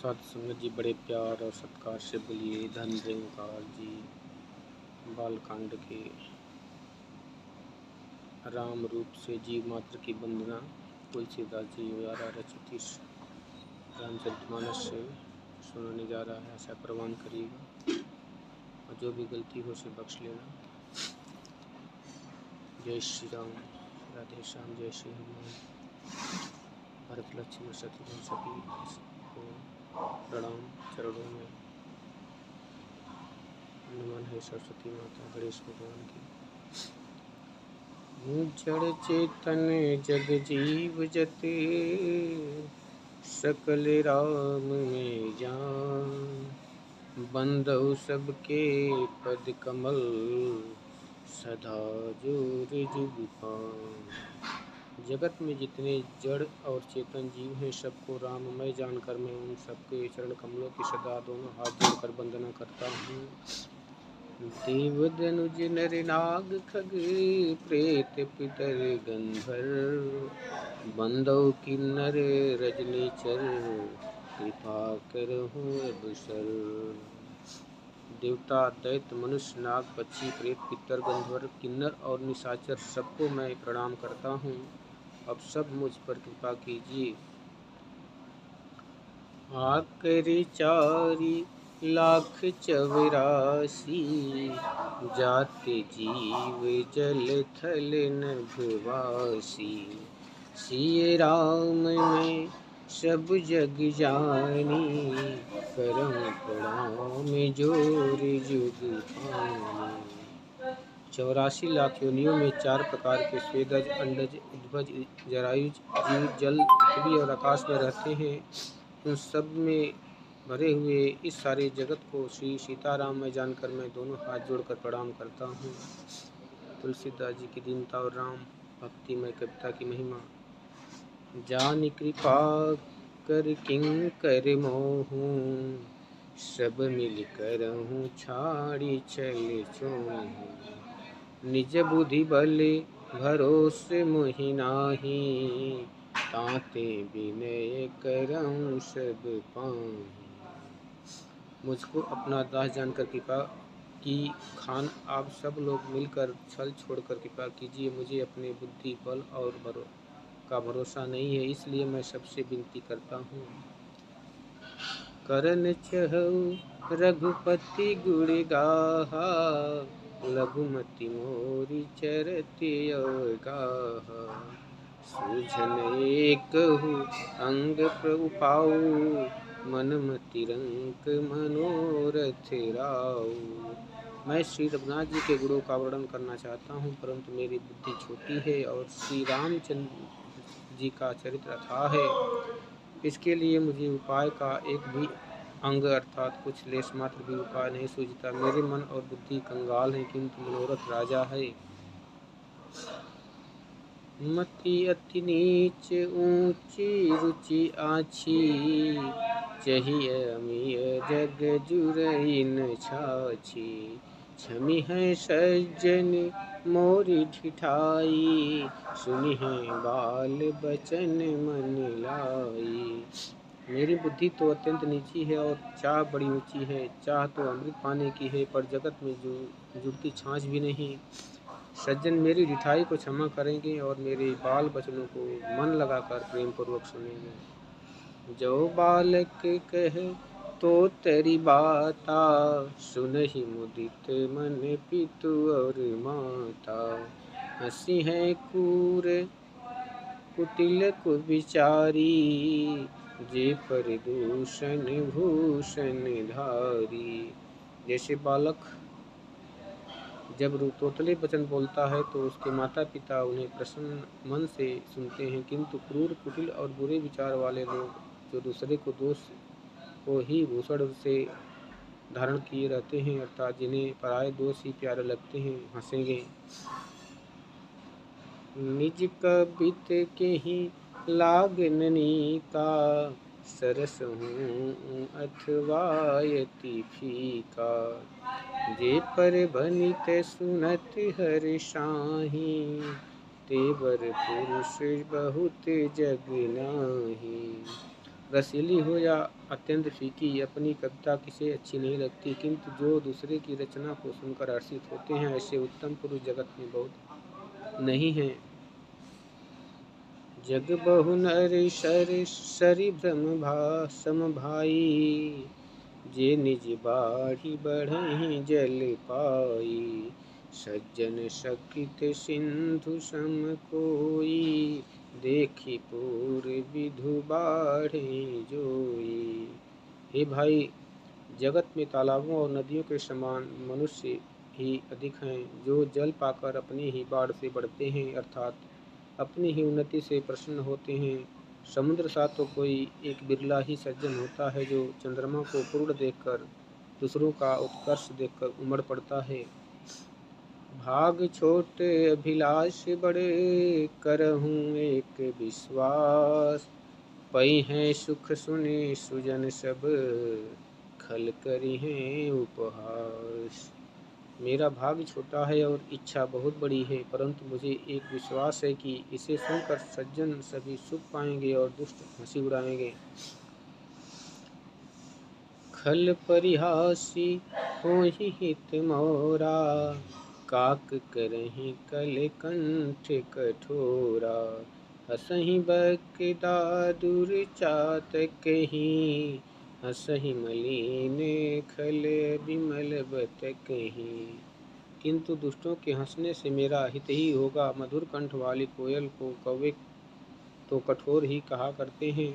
साध संगत जी बड़े प्यार और सत्कार से बोलिए धन निरंकार जी। बालकांड के राम रूप से जीव मात्र की वंदना तुलसीदास जी द्वारा रचित इस रामचरितमानस से सुनाने जा रहा है। ऐसा प्रवान करिएगा और जो भी गलती हो उसे बख्श लेना। जय श्री राम, राधे श्याम, जय श्री हनुमान। भरत लक्ष्मण शत्रुघ्न सभी को प्रणाम। चरणों में नमन है सरस्वती माता गणेश भगवान की। जड़ चेतन जग जीव जते, सकल राम में जान। बंधु सबके पद कमल, सदा जोर जुग पान। जगत में जितने जड़ और चेतन जीव हैं सबको राममय जानकर मैं उन सबके चरण कमलों की सदा दोनों हाथ जोड़कर वंदना करता हूँ। देव दनुज नर नाग खग प्रेत पितर गंधर्व, बंदौ किन्नर रजनीचर, कृपा करहु अब सर्व। देवता दैत्य मनुष्य नाग पक्षी प्रेत पितर गंधर्व किन्नर और निशाचर सबको मैं प्रणाम करता हूँ। अब सब मुझ पर कृपा कीजिए। आकरि चारि लाख 84, जाति जीव जल थल नभवासी। सिय राम मैं सब जग जानी, करहु प्रणाम जोर जुग पानी। 84 लाख योनियों में 4 प्रकार के स्वेदज, अंडज, उद्भज, जरायुज जीव जल, पृथ्वी और आकाश में रहते हैं। उन सब में भरे हुए इस सारे जगत को श्री सीताराम में जानकर मैं दोनों हाथ जोड़कर प्रणाम करता हूँ। तुलसीदास जी की दीनता और राम भक्ति में कविता की महिमा। जान कृपा कर किंकर मोहू, सब मिल करहूँ छाड़ी चल छोहू। निज बुद्धि बल भरोसे मोहि नाही, ताते विनय करऊं सब पाहीं। मुझको अपना दास जानकर कृपा की खान आप सब लोग मिलकर छल छोड़कर कृपा कीजिए। मुझे अपने बुद्धि बल और का भरोसा नहीं है, इसलिए मैं सबसे विनती करता हूँ। करन चहु रघुपति गुण गाहा, लघुमति मोरी चरति अवगाहा। सूझन एकहु अंग प्रभु पाऊ, मन मति रंक मनोरथ राऊ। मैं श्री रघुनाथ जी के गुणों का वर्णन करना चाहता हूँ, परंतु मेरी बुद्धि छोटी है और श्री रामचंद्र जी का चरित्र अथाह है। इसके लिए मुझे उपाय का एक भी अंग अर्थात कुछ लेश मात्र भी उपाय नहीं सूझता। मेरे मन और बुद्धि कंगाल है, किंतु मनोरथ राजा है। मति अति नीच ऊंची रुचि आछी, चाहिए अमीय जग जुरई न छाछी। छमी है सज्जन मोरी ढिठाई, सुनी है बाल बचन मन लाई। मेरी बुद्धि तो अत्यंत नीची है और चाह बड़ी ऊंची है। चाह तो अमृत पाने की है, पर जगत में जो जुड़ती छाछ भी नहीं। सज्जन मेरी ढिठाई को क्षमा करेंगे और मेरे बाल बचनों को मन लगाकर प्रेम पूर्वक सुनेंगे। जो बालक कह तो तेरी बाता, सुनहि मुदित मन पितु और माता। हंसी है कूर कुटिल कुविचारी, जे पर दूषण भूषण धारी। जैसे बालक जब तोतले वचन बोलता है तो उसके माता पिता उन्हें प्रसन्न मन से सुनते हैं, किंतु क्रूर कुटिल और बुरे विचार वाले लोग जो दूसरे को दोष को ही भूषण से धारण किए रहते हैं, अर्थात जिन्हें पराये दोष ही प्यारे लगते हैं, हंसेंगे। निज कबित के ही लागननीका, सरस हूँ अथवा यति फीका। जे पर बनित सुनत हर साही, तेवर पुरुष बहुत जग नाही। रसीली हो या अत्यंत फीकी, अपनी कविता किसे अच्छी नहीं लगती, किंतु जो दूसरे की रचना को सुनकर हर्षित होते हैं, ऐसे उत्तम पुरुष जगत में बहुत नहीं हैं। जग बहु नर सरि भ्रम सम भाई, जे निज बाढ़ी बढ़हि जल पाई। सज्जन सकृत सिंधु सम कोई, देखी पूर विधु बाढ़े जोई। हे भाई, जगत में तालाबों और नदियों के समान मनुष्य ही अधिक हैं, जो जल पाकर अपनी ही बाढ़ से बढ़ते हैं, अर्थात अपनी ही उन्नति से प्रसन्न होते हैं। समुद्र सा तो कोई एक बिरला ही सज्जन होता है, जो चंद्रमा को पूर्ण देखकर दूसरों का उत्कर्ष देखकर उमड़ पड़ता है। भाग छोटे अभिलाष बड़े, करहूँ एक विश्वास। पई हैं सुख सुने सुजन सब, खल करी हैं उपहास। मेरा भाग्य छोटा है और इच्छा बहुत बड़ी है, परंतु मुझे एक विश्वास है कि इसे सुनकर सज्जन सभी सुख पाएंगे और दुष्ट हंसी उड़ाएंगे। खल परिहासी होहि हित मोरा, काक करहि कल कंठ कठोरा। हसहि बकदा दूर चातकहि, हसहि मलिन खल विमल बतकहि। किंतु दुष्टों के हंसने से मेरा हित ही होगा। मधुर कंठ वाली कोयल को कौवे तो कठोर ही कहा करते हैं,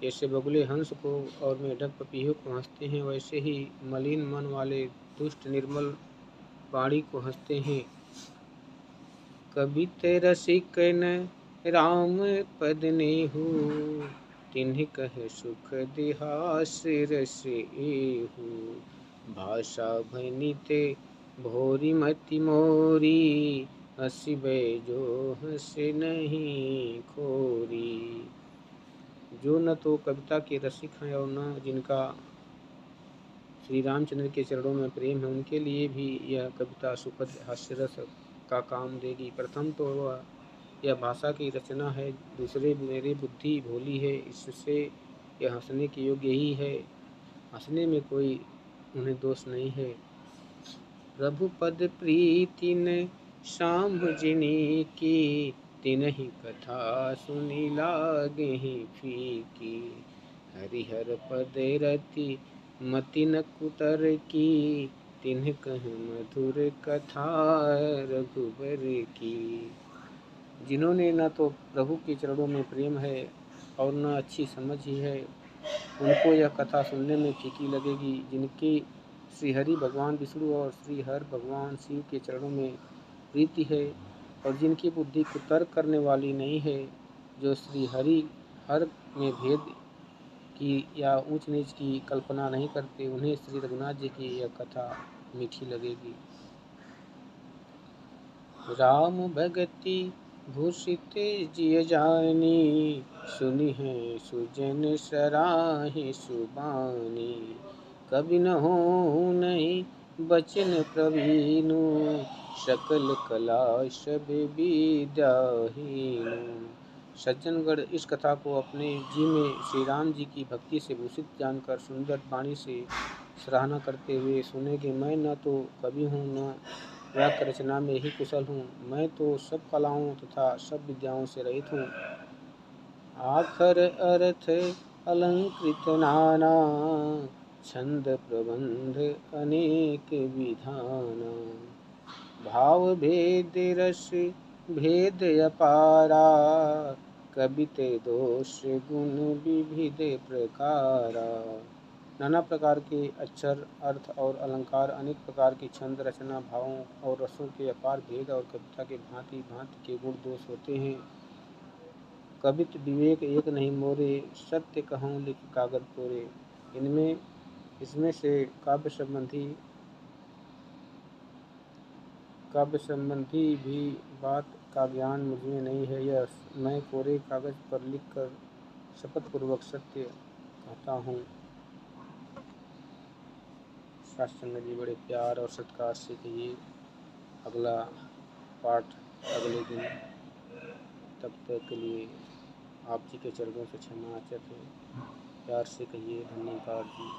जैसे बगुले हंस को और मेढक पपीहे को हंसते हैं, वैसे ही मलिन मन वाले दुष्ट निर्मल वाणी को हंसते हैं। कबित रसिक न राम पद नेहु, तिन्ह कह सुख दिहास रस एहु। भाषा भनित भोरी मति मोरी, हसिबे जो हंस नहीं खोरी। जो न तो कविता के रसिक हैं और न जिनका श्री रामचंद्र के चरणों में प्रेम है, उनके लिए भी यह कविता सुखद हास्यरस का काम देगी। प्रथम तो वह यह भाषा की रचना है, दूसरे मेरी बुद्धि भोली है, इससे यह हंसने के योग्य ही है। हंसने में कोई उन्हें दोष नहीं है। प्रभु पद प्रीति न साम्भ जिनी की, तिन्हि कथा सुनि लागहि फीकी। हरिहर पद रति मति न कुतर की, तिन्ह कह मधुर कथा रघुबर की। जिन्होंने न तो प्रभु के चरणों में प्रेम है और न अच्छी समझ ही है, उनको यह कथा सुनने में फीकी लगेगी। जिनके श्री हरि भगवान विष्णु और श्री हर भगवान शिव के चरणों में प्रीति है और जिनकी बुद्धि कुतर्क करने वाली नहीं है, जो श्री हरि हर में भेद की या ऊंच नीच की कल्पना नहीं करते, उन्हें श्री रघुनाथ जी की यह कथा मीठी लगेगी। राम भगति भूषित जिय जानी, सुनि है सुजन सराहि सुबानी। कबि न हो नहीं बचन प्रवीणु, सकल कला सब विद्याहीनु। सज्जनगण इस कथा को अपने जी में श्री राम जी की भक्ति से भूषित जानकर सुंदर वाणी से सराहना करते हुए सुनेंगे। मैं न तो कवि हूँ, न वाक्य रचना में ही कुशल हूँ, मैं तो सब कलाओं तथा सब विद्याओं से रहित हूँ। आखर अर्थ अलंकृत नाना, छंद प्रबंध अनेक विधाना। भाव भेद रस भेद अपारा, कविते दोष गुण विविध प्रकारा। नाना प्रकार के अक्षर, अर्थ और अलंकार, अनेक प्रकार की छंद, रचना, भावों और रसों के अपार भेद और कविता के भांति भांति के गुण दोष होते हैं। कवित विवेक एक नहीं मोरे, सत्य कहूँ लिख कागज तोरे। इसमें से काव्य संबंधी भी बात का ज्ञान मुझमें नहीं है। यह मैं कोरे कागज पर लिखकर शपथपूर्वक सत्य कहता हूँ। शास्त्र जी बड़े प्यार और सत्कार से कहिए। अगला पाठ अगले दिन। तब तक के लिए आप जी के चरणों से क्षमा चाहते हैं। प्यार से कहिए धन्यवाद जी।